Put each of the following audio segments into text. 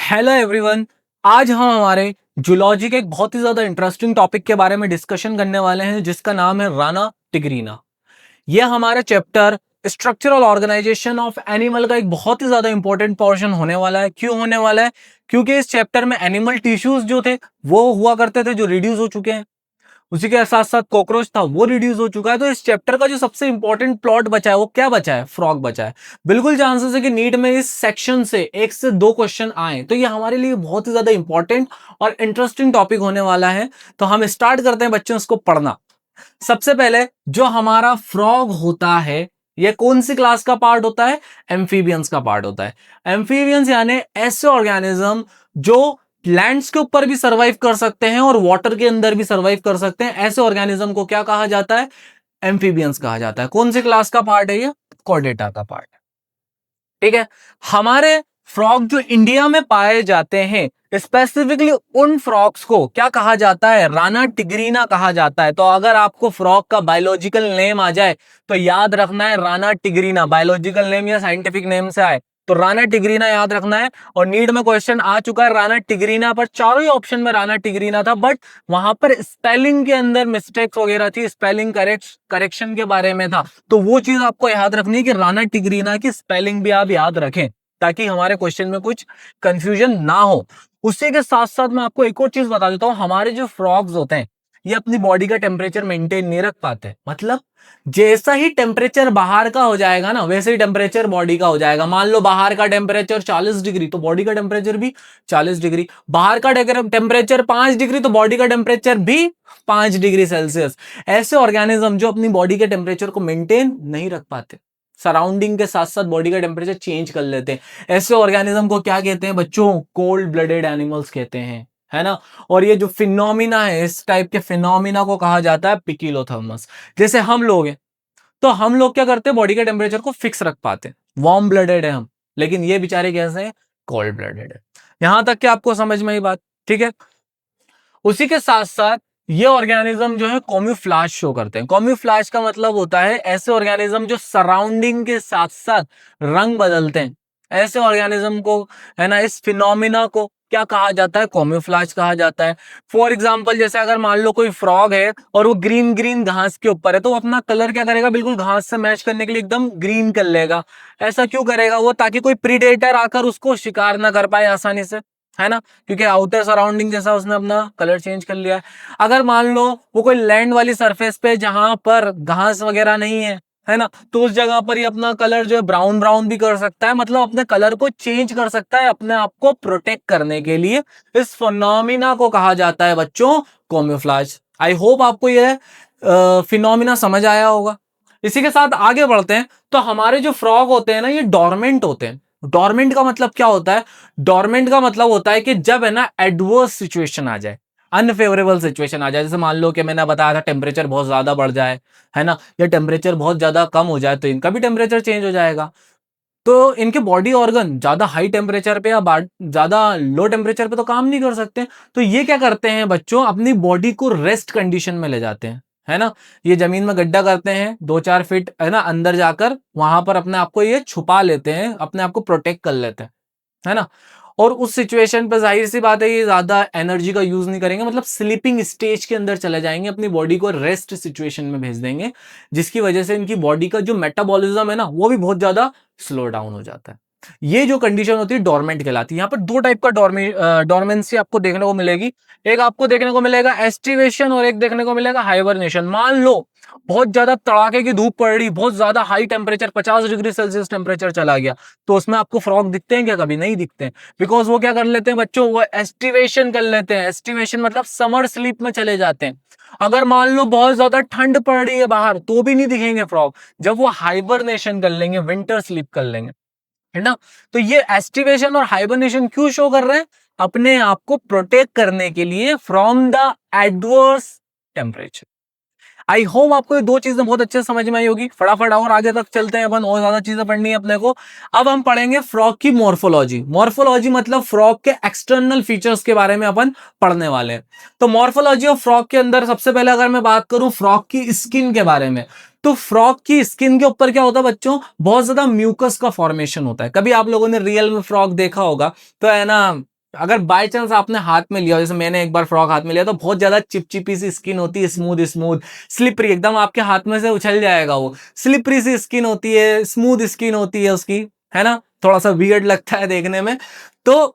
Hello everyone. आज हम हमारे जूलॉजी के एक बहुत ही ज्यादा इंटरेस्टिंग टॉपिक के बारे में डिस्कशन करने वाले हैं जिसका नाम है राना टिग्रीना। यह हमारा chapter structural organisation of animal का एक बहुत ही ज्यादा इंपॉर्टेंट पोर्शन होने वाला है। क्यों होने वाला है? क्योंकि इस चैप्टर में एनिमल टिश्यूज जो थे वो हुआ करते थे जो रिड्यूस हो चुके हैं। उसी के साथ साथ कॉकरोच था वो रिड्यूस हो चुका है। तो इस चैप्टर का जो सबसे इंपॉर्टेंट प्लॉट बचा है वो क्या बचा है? फ्रॉग बचा है। बिल्कुल चांसेस है कि नीट में इस सेक्शन से एक से दो क्वेश्चन आए, तो ये हमारे लिए बहुत ही ज्यादा इंपॉर्टेंट और इंटरेस्टिंग टॉपिक होने वाला है। तो हम स्टार्ट करते हैं बच्चों इसको पढ़ना। सबसे पहले जो हमारा फ्रॉग होता है ये कौन सी क्लास का पार्ट होता है? एम्फीबियंस का पार्ट होता है। एम्फीबियंस यानी ऐसे ऑर्गेनिज्म जो लैंड्स के ऊपर भी सरवाइव कर सकते हैं और वाटर के अंदर भी सरवाइव कर सकते हैं। ऐसे ऑर्गेनिज्म को क्या कहा जाता है? एम्फीबियंस कहा जाता है। कौन सी क्लास का पार्ट है ये? कॉर्डेटा का पार्ट है। ठीक है। हमारे फ्रॉग जो इंडिया में पाए जाते हैं स्पेसिफिकली उन फ्रॉग्स को क्या कहा जाता है? राना टिग्रीना कहा जाता है। तो अगर आपको फ्रॉग का बायोलॉजिकल नेम आ जाए तो याद रखना है राना टिग्रीना। बायोलॉजिकल नेम या साइंटिफिक नेम से आए तो राना टिग्रीना याद रखना है। और नीट में क्वेश्चन आ चुका है राना टिग्रीना पर, चारों ही ऑप्शन में राना टिग्रीना था, बट वहां पर स्पेलिंग के अंदर मिस्टेक्स वगैरह थी, स्पेलिंग करेक्शन के बारे में था। तो वो चीज आपको याद रखनी है कि राना टिग्रीना की स्पेलिंग भी आप याद रखें ताकि हमारे क्वेश्चन में कुछ कंफ्यूजन ना हो। उसी के साथ साथ मैं आपको एक और चीज बता देता हूं। हमारे जो फ्रॉग्स होते हैं ये अपनी बॉडी का टेम्परेचर मेंटेन नहीं रख पाते। मतलब जैसा ही टेम्परेचर बाहर का हो जाएगा ना वैसे ही टेम्परेचर बॉडी का हो जाएगा। मान लो बाहर का टेम्परेचर 40 डिग्री तो बॉडी का टेम्परेचर भी 40 डिग्री। बाहर का टेम्परेचर 5 डिग्री तो बॉडी का टेम्परेचर भी 5 डिग्री सेल्सियस। ऐसे ऑर्गेनिज्म जो अपनी बॉडी के टेम्परेचर को मेंटेन नहीं रख पाते, सराउंडिंग के साथ साथ बॉडी का टेम्परेचर चेंज कर लेते हैं, ऐसे ऑर्गेनिज्म को क्या कहते हैं बच्चों? कोल्ड ब्लडेड एनिमल्स कहते हैं, है ना। और ये जो फिनोमिना है इस टाइप के फिनोमिना को कहा जाता है पिकिलोथर्मस। जैसे हम लोग हैं तो हम लोग क्या करते हैं? बॉडी के टेम्परेचर को फिक्स रख पाते हैं, वार्म ब्लडेड है हम। लेकिन ये बेचारे कैसे हैं? कोल्ड ब्लडेड है। यहां तक कि आपको समझ में आई बात? ठीक है। उसी के साथ साथ ये ऑर्गेनिज्म जो है कॉम्यूफ्लाज शो करते हैं। कॉम्यूफ्लाज का मतलब होता है ऐसे ऑर्गेनिज्म जो सराउंडिंग के साथ साथ रंग बदलते हैं। ऐसे ऑर्गेनिज्म को, है ना, इस फिनोमिना को क्या कहा जाता है? कॉम्यूफ्लाज कहा जाता है। फॉर एग्जाम्पल जैसे अगर मान लो कोई फ्रॉग है और वो ग्रीन ग्रीन घास के ऊपर है तो वो अपना कलर क्या करेगा? बिल्कुल घास से मैच करने के लिए एकदम ग्रीन कर लेगा। ऐसा क्यों करेगा वो? ताकि कोई प्रीडेटर आकर उसको शिकार ना कर पाए आसानी से, है ना। क्योंकि आउटर सराउंडिंग जैसा उसने अपना कलर चेंज कर लिया है। अगर मान लो वो कोई लैंड वाली सरफेस पे जहां पर घास वगैरह नहीं है ना, तो उस जगह पर ही अपना कलर जो है ब्राउन ब्राउन भी कर सकता है। मतलब अपने कलर को चेंज कर सकता है अपने आप को प्रोटेक्ट करने के लिए। इस फिनोमिना को कहा जाता है बच्चों कॉम्यूफ्लाज। आई होप आपको यह फिनोमिना समझ आया होगा। इसी के साथ आगे बढ़ते हैं। तो हमारे जो फ्रॉग होते हैं ना ये डोरमेंट होते हैं। डोरमेंट का मतलब क्या होता है? डोरमेंट का मतलब होता है कि जब, है ना, एडवर्स सिचुएशन आ जाए, अनफेवरेबल सिचुएशन आ जाए। जैसे मान लो कि मैंने बताया था टेम्परेचर बहुत ज्यादा बढ़ जाए, है ना, या टेम्परेचर बहुत ज्यादा कम हो जाए तो इनका भी टेम्परेचर चेंज हो जाएगा। तो इनके बॉडी ऑर्गन ज्यादा हाई टेम्परेचर पे या ज्यादा लो टेम्परेचर पे तो काम नहीं कर सकते। तो ये क्या करते हैं बच्चों? अपनी बॉडी को रेस्ट कंडीशन में ले जाते हैं, है ना। ये जमीन में गड्ढा करते हैं 2-4 फीट, है ना, अंदर जाकर वहां पर अपने आप को ये छुपा लेते हैं, अपने आप को प्रोटेक्ट कर लेते हैं, है ना। और उस सिचुएशन पर जाहिर सी बात है ये ज्यादा एनर्जी का यूज नहीं करेंगे, मतलब स्लीपिंग स्टेज के अंदर चले जाएंगे, अपनी बॉडी को रेस्ट सिचुएशन में भेज देंगे, जिसकी वजह से इनकी बॉडी का जो मेटाबॉलिज्म है ना वो भी बहुत ज्यादा स्लो डाउन हो जाता है। ये जो कंडीशन होती है डोरमेंट कहलाती है। यहाँ पर दो टाइप का डोरमेंसी आपको देखने को मिलेगी। एक आपको देखने को मिलेगा एस्टिवेशन और एक देखने को मिलेगा हाइबरनेशन। मान लो बहुत ज्यादा तड़ाके की धूप पड़ रही, बहुत ज्यादा high temperature 50 degree Celsius temperature चला गया, तो उसमें आपको फ्रॉग दिखते हैं क्या? कभी नहीं दिखते हैं। बिकॉज वो क्या कर लेते हैं बच्चों? वो एस्टिवेशन कर लेते हैं। एस्टिवेशन मतलब समर स्लीप में चले जाते हैं। अगर मान लो बहुत ज्यादा ठंड पड़ रही है बाहर तो भी नहीं दिखेंगे फ्रॉग, जब वो हाइबरनेशन कर लेंगे, विंटर स्लीप कर लेंगे, है ना। तो ये एस्टिवेशन और हाइबरनेशन क्यों शो कर रहे हैं? अपने आप को प्रोटेक्ट करने के लिए from the adverse temperature. I hope आपको ये दो चीजें बहुत अच्छे से समझ में आई होगी। फटाफट और आगे तक चलते हैं, अपन और ज्यादा चीजें पढ़नी है अपने को। अब हम पढ़ेंगे फ्रॉग की मॉर्फोलॉजी। मॉर्फोलॉजी मतलब फ्रॉग के एक्सटर्नल फीचर्स के बारे में अपन पढ़ने वाले हैं। तो मॉर्फोलॉजी ऑफ फ्रॉग के अंदर सबसे पहले अगर मैं बात करूं फ्रॉग की स्किन के बारे में, तो फ्रॉग की स्किन के ऊपर क्या होता है बच्चों? बहुत ज्यादा म्यूकस का फॉर्मेशन होता है। कभी आप लोगों ने रियल में फ्रॉग देखा होगा तो, है ना, अगर बाय चांस आपने हाथ में लिया, जैसे मैंने एक बार फ्रॉग हाथ में लिया, तो बहुत ज्यादा चिपचिपी सी स्किन होती है, स्मूथ स्मूथ स्लिपरी, एकदम आपके हाथ में से उछल जाएगा वो। स्लिपरी सी स्किन होती है, स्मूथ स्किन होती है उसकी, है ना, थोड़ा सा वियर्ड लगता है देखने में। तो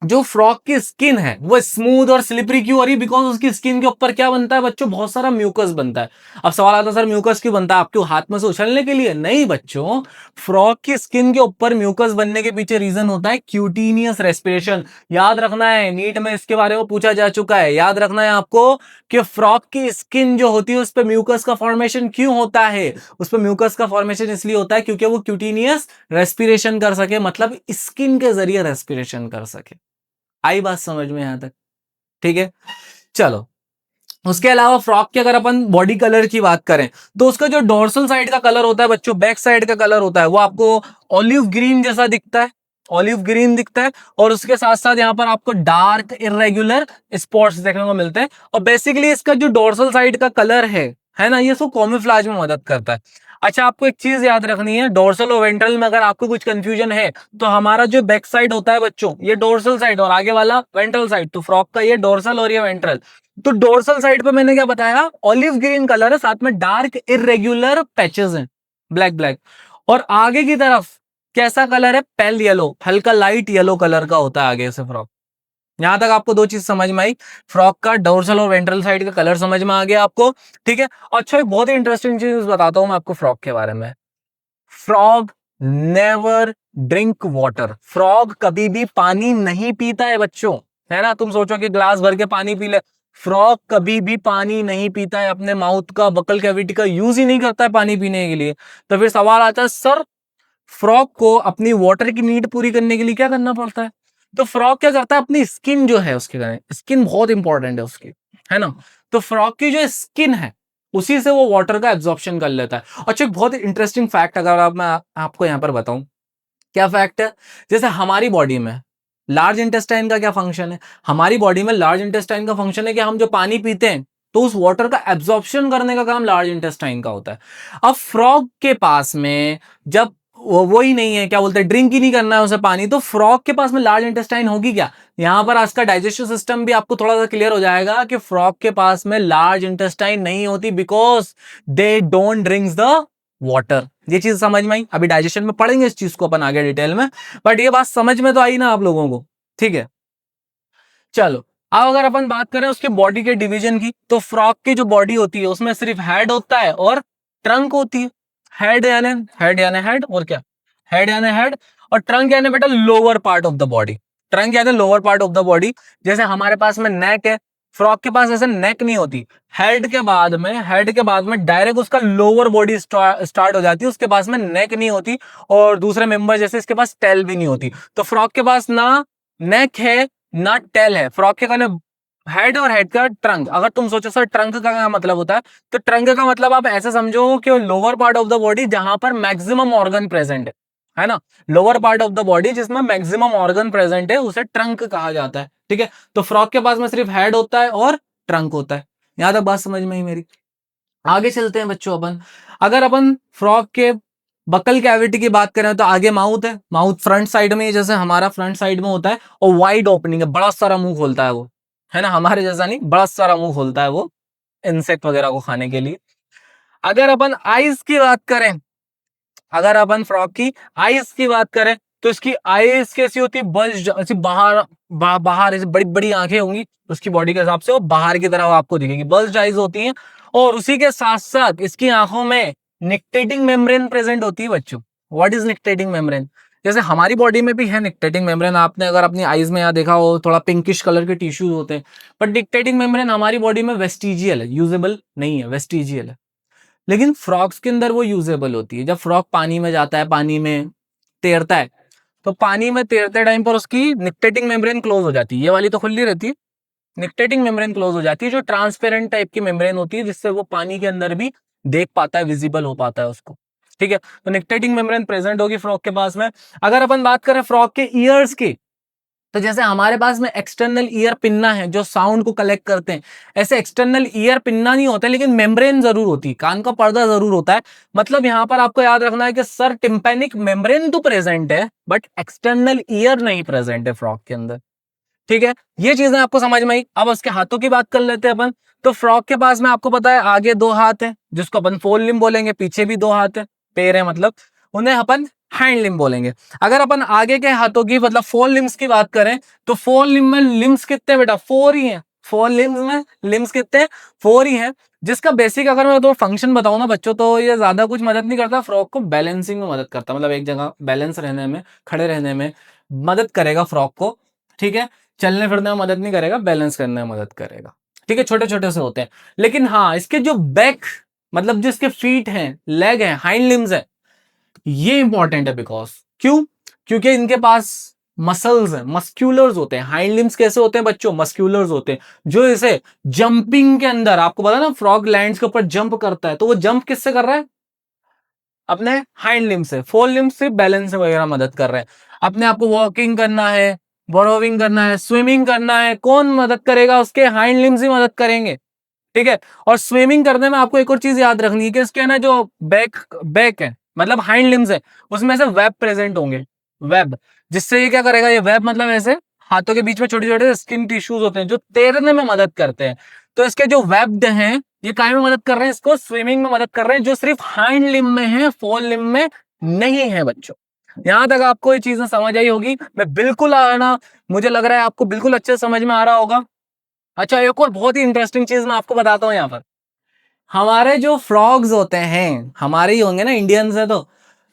जो फ्रॉग की स्किन है वो स्मूथ और स्लिपरी क्यों हो रही? बिकॉज उसकी स्किन के ऊपर क्या बनता है बच्चों? बहुत सारा म्यूकस बनता है। अब सवाल आता है सर म्यूकस क्यों बनता है? आपके हाथ में से उछलने के लिए? नहीं बच्चों, फ्रॉग की स्किन के ऊपर म्यूकस बनने के पीछे रीजन होता है क्यूटीनियस रेस्पिरेशन। याद रखना है, नीट में इसके बारे में पूछा जा चुका है, याद रखना है आपको कि फ्रॉग की स्किन जो होती है उस पर म्यूकस का फॉर्मेशन क्यों होता है? उस पर म्यूकस का फॉर्मेशन इसलिए होता है क्योंकि वो क्यूटीनियस रेस्पिरेशन कर सके, मतलब स्किन के जरिए रेस्पिरेशन कर सके। आई बात समझ में यहां तक? ठीक है, चलो। उसके अलावा फ्रॉग के अगर अपन बॉडी कलर की बात करें तो उसका जो डोर्सल साइड का कलर होता है बच्चों, बैक साइड का कलर होता है, वो आपको ऑलिव ग्रीन जैसा दिखता है, ऑलिव ग्रीन दिखता है। और उसके साथ साथ यहां पर आपको डार्क इरेगुलर स्पॉट्स देखने को मिलते हैं। और बेसिकली इसका जो डोर्सल साइड का कलर है ना, ये इसको कैमोफ्लेज में मदद करता है। अच्छा, आपको एक चीज याद रखनी है, डोर्सल और वेंट्रल में अगर आपको कुछ कंफ्यूजन है तो हमारा जो बैक साइड होता है बच्चों, ये डोर्सल साइड और आगे वाला वेंट्रल साइड, तो फ्रॉग का ये डोर्सल और ये वेंट्रल। तो डोर्सल साइड पे मैंने क्या बताया? ऑलिव ग्रीन कलर है, साथ में डार्क इरेग्युलर पैचेस हैं, ब्लैक ब्लैक। और आगे की तरफ कैसा कलर है? पेल येलो, हल्का लाइट येलो कलर का होता है आगे से फ्रॉग। यहां तक आपको दो चीज समझ में आई, फ्रॉग का डोर्सल और वेंट्रल साइड का कलर समझ में आ गया आपको, ठीक है। अच्छा, एक बहुत ही इंटरेस्टिंग चीज बताता हूं मैं आपको फ्रॉग के बारे में। Frog never drink water, frog कभी भी पानी नहीं पीता है बच्चों, है ना। तुम सोचो कि ग्लास भर के पानी पी ले, फ्रॉग कभी भी पानी नहीं पीता है, अपने माउथ का बकल कैविटी का यूज ही नहीं करता है पानी पीने के लिए। तो फिर सवाल आता है सर, फ्रॉग को अपनी वाटर की नीड पूरी करने के लिए क्या करना पड़ता है? तो फ्रॉग क्या करता है, अपनी स्किन जो है उसके, स्किन बहुत इंपॉर्टेंट है उसकी, है ना। तो फ्रॉग की जो स्किन है उसी से वो वाटर का एब्जॉर्प्शन कर लेता है। अच्छा, एक बहुत इंटरेस्टिंग फैक्ट अगर मैं आपको यहां पर बताऊं, क्या फैक्ट है? जैसे हमारी बॉडी में लार्ज इंटेस्टाइन का क्या फंक्शन है? हमारी बॉडी में लार्ज इंटेस्टाइन का फंक्शन है कि हम जो पानी पीते हैं तो उस वाटर का एब्जॉर्प्शन करने का काम लार्ज इंटेस्टाइन का होता है। अब फ्रॉग के पास में जब वो ही नहीं है, क्या बोलते हैं, ड्रिंक ही नहीं करना है उसे पानी, तो फ्रॉग के पास में लार्ज इंटेस्टाइन होगी क्या? यहां पर आज का डाइजेस्टिव सिस्टम भी आपको थोड़ा सा क्लियर हो जाएगा कि फ्रॉग के पास में लार्ज इंटेस्टाइन नहीं होती, because they don't drink the water. ये चीज समझ में आई? अभी डाइजेशन में पढ़ेंगे इस चीज को अपन आगे डिटेल में, बट ये बात समझ में तो आई ना आप लोगों को? ठीक है, चलो। अब अगर अपन बात करें उसके बॉडी के डिवीजन की, तो फ्रॉग की जो बॉडी होती है उसमें सिर्फ हेड होता है और ट्रंक होती है। हेड यानी हेड और क्या? हेड यानी हेड, और ट्रंक यानी बेटा lower part of the body. Trunk यानी lower part of the body. जैसे हमारे पास में नेक है, फ्रॉग के पास ऐसे नेक नहीं होती। हेड के बाद में डायरेक्ट उसका लोअर बॉडी स्टार्ट हो जाती है, उसके पास में नेक नहीं होती। और दूसरे मेंबर जैसे इसके पास टेल भी नहीं होती। तो फ्रॉग के पास ना नेक है ना टेल है, फ्रॉग के कहने हेड और हेड का ट्रंक। अगर तुम सोचो सर ट्रंक का क्या मतलब होता है, तो ट्रंक का मतलब आप ऐसे समझो कि lower part of the body जहां पर मैक्सिमम ऑर्गन प्रेजेंट है ना। Lower part of the body जिसमें मैक्सिमम ऑर्गन प्रेजेंट है उसे ट्रंक कहा जाता है, ठीक है। तो फ्रॉग के पास में सिर्फ हेड होता है और ट्रंक होता है। यहां तक बात समझ में ही मेरी? आगे चलते हैं बच्चों अपन। अगर अपन फ्रॉग के बकल कैविटी की बात करें तो आगे माउथ है, माउथ फ्रंट साइड में जैसे हमारा फ्रंट साइड में होता है, और वाइड ओपनिंग है, बड़ा सारा मुंह खोलता है वो, है ना। हमारे जैसा नहीं, बड़ा सारा मुंह खोलता है वो इंसेक्ट वगैरह को खाने के लिए। अगर अपन आईज की बात करें, अगर अपन फ्रॉग की आईज की बात करें तो इसकी आईज कैसी होती है? बल्ज, ऐसी बाहर बाहर ऐसी बड़ी बड़ी आंखें होंगी उसकी बॉडी के हिसाब से, वो बाहर की तरफ आपको दिखेगी, बल्ज आईज होती हैं। और उसी के साथ साथ इसकी आंखों में निक्टेटिंग मेम्ब्रेन प्रेजेंट होती है बच्चों। What is nictitating membrane? जैसे हमारी बॉडी में भी है निक्टेटिंग मेम्ब्रेन, आपने अगर अपनी आईज में यहाँ देखा हो थोड़ा पिंकिश कलर के टिश्यूज होते हैं, बट निक्टेटिंग मेम्ब्रेन हमारी बॉडी में वेस्टिजियल है, यूजेबल नहीं है, वेस्टिजियल है। लेकिन फ्रॉग्स के अंदर वो यूजेबल होती है। जब फ्रॉग पानी में जाता है, पानी में तैरता है, तो पानी में तैरते टाइम पर उसकी निक्टेटिंग मेम्ब्रेन क्लोज हो जाती है, ये वाली तो खुली रहती है, निक्टेटिंग मेम्ब्रेन क्लोज हो जाती है, जो ट्रांसपेरेंट टाइप की मेम्ब्रेन होती है जिससे वो पानी के अंदर भी देख पाता है, विजिबल हो पाता है उसको, ठीक है। तो निक्टेटिंग मेम्ब्रेन प्रेजेंट होगी फ्रॉग के पास में। अगर अपन बात करें फ्रॉग के ईयर्स की, तो जैसे हमारे पास में एक्सटर्नल ईयर पिन्ना है जो साउंड को कलेक्ट करते हैं, ऐसे एक्सटर्नल ईयर पिन्ना नहीं होता है, लेकिन मेम्ब्रेन जरूर होती है, कान का पर्दा जरूर होता है। मतलब यहां पर आपको याद रखना है कि सर टिम्पैनिक मेम्ब्रेन तो प्रेजेंट है बट एक्सटर्नल ईयर नहीं प्रेजेंट है फ्रॉग के अंदर। ठीक है, ये चीजें आपको समझ में आई। अब उसके हाथों की बात कर लेते हैं अपन। तो फ्रॉग के पास में आपको पता है आगे 2 हाथ है जिसको अपन फोर लिम्ब बोलेंगे, पीछे भी 2 हाथ है, पैर है मतलब, उन्हें अपन हैंड लिम्ब बोलेंगे। अगर अपन आगे के हाथों की मतलब फोर लिम्स की बात करें तो फोर लिम्ब में लिम्स कितने बेटा, 4 ही है। फोर लिम्स में लिम्स कितने, 4 ही है। जिसका बेसिक अगर मैं तो फंक्शन बताऊं ना बच्चों, तो ये ज्यादा कुछ मदद नहीं करता, फ्रॉग को बैलेंसिंग में मदद करता, मतलब एक जगह बैलेंस रहने में, खड़े रहने में मदद करेगा फ्रॉग को। ठीक है, चलने फिरने में मदद नहीं करेगा, बैलेंस करने में मदद करेगा। ठीक है, छोटे छोटे से होते हैं। लेकिन हाँ, इसके जो बैक मतलब जो इसके फीट हैं, लेग है, हाइंड लिम्स है, ये इंपॉर्टेंट है। बिकॉज क्यों, क्योंकि इनके पास मसल्स हैं, मस्क्यूलर्स होते हैं। हाइंड लिम्स कैसे होते हैं बच्चों, मस्क्यूलर्स होते हैं, जो इसे जंपिंग के अंदर, आपको पता ना फ्रॉग लैंड्स के ऊपर जंप करता है, तो वो जंप किससे कर रहा है, अपने हाइंड लिम्स से। फोर लिम्स से बैलेंस वगैरह मदद कर रहे हैं। अपने आपको वॉकिंग करना है, बोरोविंग करना है, स्विमिंग करना है, कौन मदद करेगा, उसके हाइंड लिम्स ही मदद करेंगे। ठीक है, और स्विमिंग करने में आपको एक और चीज याद रखनी है कि इसके ना जो बैक बैक है मतलब हाइंड लिम्स है, उसमें से वेब प्रेजेंट होंगे, वेब। जिससे ये क्या करेगा, ये वेब मतलब ऐसे हाथों के बीच में छोटे छोटे स्किन टिश्यूज होते हैं जो तैरने में मदद करते हैं। तो इसके जो वेब्ड हैं, ये काय में मदद कर रहे हैं, इसको स्विमिंग में मदद कर रहे हैं, जो सिर्फ हाइंड लिम्ब में है, फोर लिम्ब में नहीं है बच्चों। यहां तक आपको ये चीजें समझ आई होगी, मैं बिल्कुल आना, मुझे लग रहा है आपको बिल्कुल अच्छे से समझ में आ रहा होगा। अच्छा, एक और बहुत ही इंटरेस्टिंग चीज मैं आपको बताता हूँ यहाँ पर। हमारे जो फ्रॉग्स होते हैं, हमारे ही होंगे ना, इंडियंस है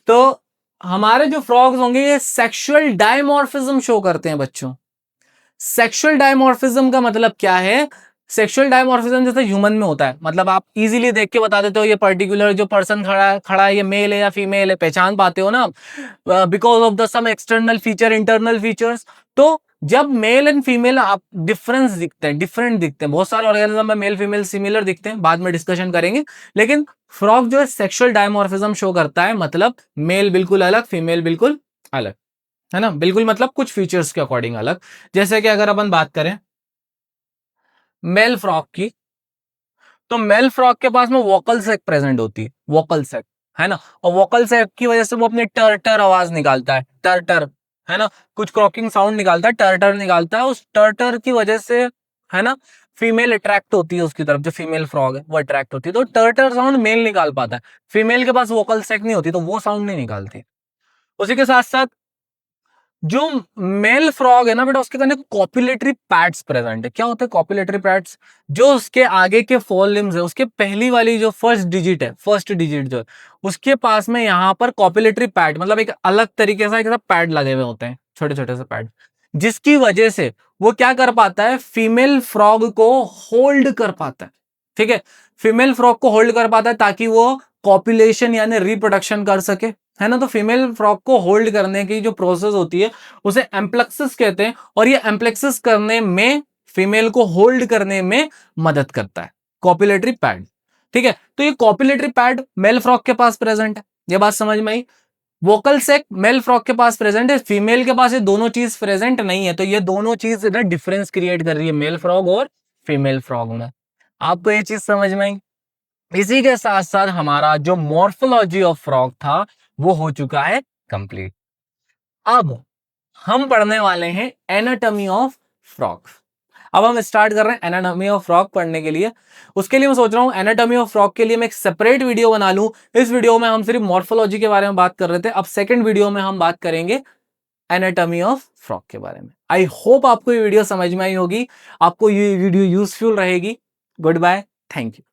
तो हमारे जो फ्रॉग्स होंगे ये सेक्सुअल डायमॉर्फिज्म शो करते हैं बच्चों। सेक्सुअल डायमॉर्फिज्म का मतलब क्या है, सेक्सुअल डायमॉर्फिज्म जैसे ह्यूमन में होता है, मतलब आप इजीली देख के बता देते हो ये पर्टिकुलर जो पर्सन खड़ा है ये मेल है या फीमेल है, पहचान पाते हो ना, because of the some external feature, internal features. तो जब मेल एंड फीमेल आप डिफरेंस दिखते हैं, डिफरेंट दिखते हैं, बहुत सारे ऑर्गेनिज्म में मेल फीमेल सिमिलर दिखते हैं, बाद में डिस्कशन करेंगे। लेकिन फ्रॉग जो है सेक्सुअल डायमॉर्फिज्म शो करता है, मतलब मेल बिल्कुल अलग, फीमेल बिल्कुल अलग, है ना, बिल्कुल मतलब कुछ फीचर्स के अकॉर्डिंग अलग। जैसे कि अगर अपन बात करें मेल फ्रॉग की, तो मेल फ्रॉग के पास में वोकल सैक प्रेजेंट होती है, वोकल सैक, है ना। और वोकल सैक की वजह से वो अपनी टर टर आवाज निकालता है, टर टर, है ना, कुछ क्रॉकिंग साउंड निकालता है, टर टर निकालता है। उस टर टर की वजह से, है ना, फीमेल अट्रैक्ट होती है उसकी तरफ, जो फीमेल फ्रॉग है वो अट्रैक्ट होती है। तो टर टर साउंड मेल निकाल पाता है, फीमेल के पास वोकल सैक नहीं होती तो वो साउंड नहीं निकालती। उसी के साथ साथ जो मेल फ्रॉग है ना बेटा, उसके अंदर कॉपुलेटरी पैड्स प्रेजेंट है। क्या होता है कॉपुलेटरी पैड्स, जो उसके आगे के फोर लिम्स है, उसके पहली वाली जो फर्स्ट डिजिट है, फर्स्ट डिजिट जो है, उसके पास में यहाँ पर कॉपुलेटरी पैड मतलब एक अलग तरीके से एक पैड लगे हुए होते हैं, छोटे छोटे से पैड, जिसकी वजह से वो क्या कर पाता है, फीमेल फ्रॉग को होल्ड कर पाता है। ठीक है, फीमेल फ्रॉग को होल्ड कर पाता है ताकि वो कॉपुलेशन यानी रिप्रोडक्शन कर सके, है ना। तो फीमेल फ्रॉग को होल्ड करने की जो प्रोसेस होती है उसे एम्प्लेक्सिस कहते हैं, और ये एम्प्लेक्सिस करने में, फीमेल को होल्ड करने में मदद करता है कॉपुलेटरी पैड। ठीक है, तो ये कॉपुलेटरी पैड मेल फ्रॉग के पास प्रेजेंट है, ये बात समझ में आई। वोकल सेक मेल फ्रॉग के पास प्रेजेंट है, फीमेल के पास ये दोनों चीज प्रेजेंट नहीं है, तो ये दोनों चीज ना डिफरेंस क्रिएट कर रही है मेल फ्रॉग और फीमेल फ्रॉग में। आपको ये चीज समझ में आई। इसी के साथ साथ हमारा जो मॉर्फोलॉजी ऑफ फ्रॉग था वो हो चुका है कंप्लीट। अब हम पढ़ने वाले हैं एनाटॉमी ऑफ फ्रॉग। अब हम स्टार्ट कर रहे हैं एनाटॉमी ऑफ फ्रॉग पढ़ने के लिए। उसके लिए मैं सोच रहा हूं एनाटॉमी ऑफ फ्रॉग के लिए मैं एक सेपरेट वीडियो बना लूं। इस वीडियो में हम सिर्फ मॉर्फोलॉजी के बारे में बात कर रहे थे, अब सेकंड वीडियो में हम बात करेंगे एनाटॉमी ऑफ फ्रॉग के बारे में। आई होप आपको ये वीडियो समझ में आई होगी, आपको ये वीडियो यूजफुल रहेगी। Good bye, thank you.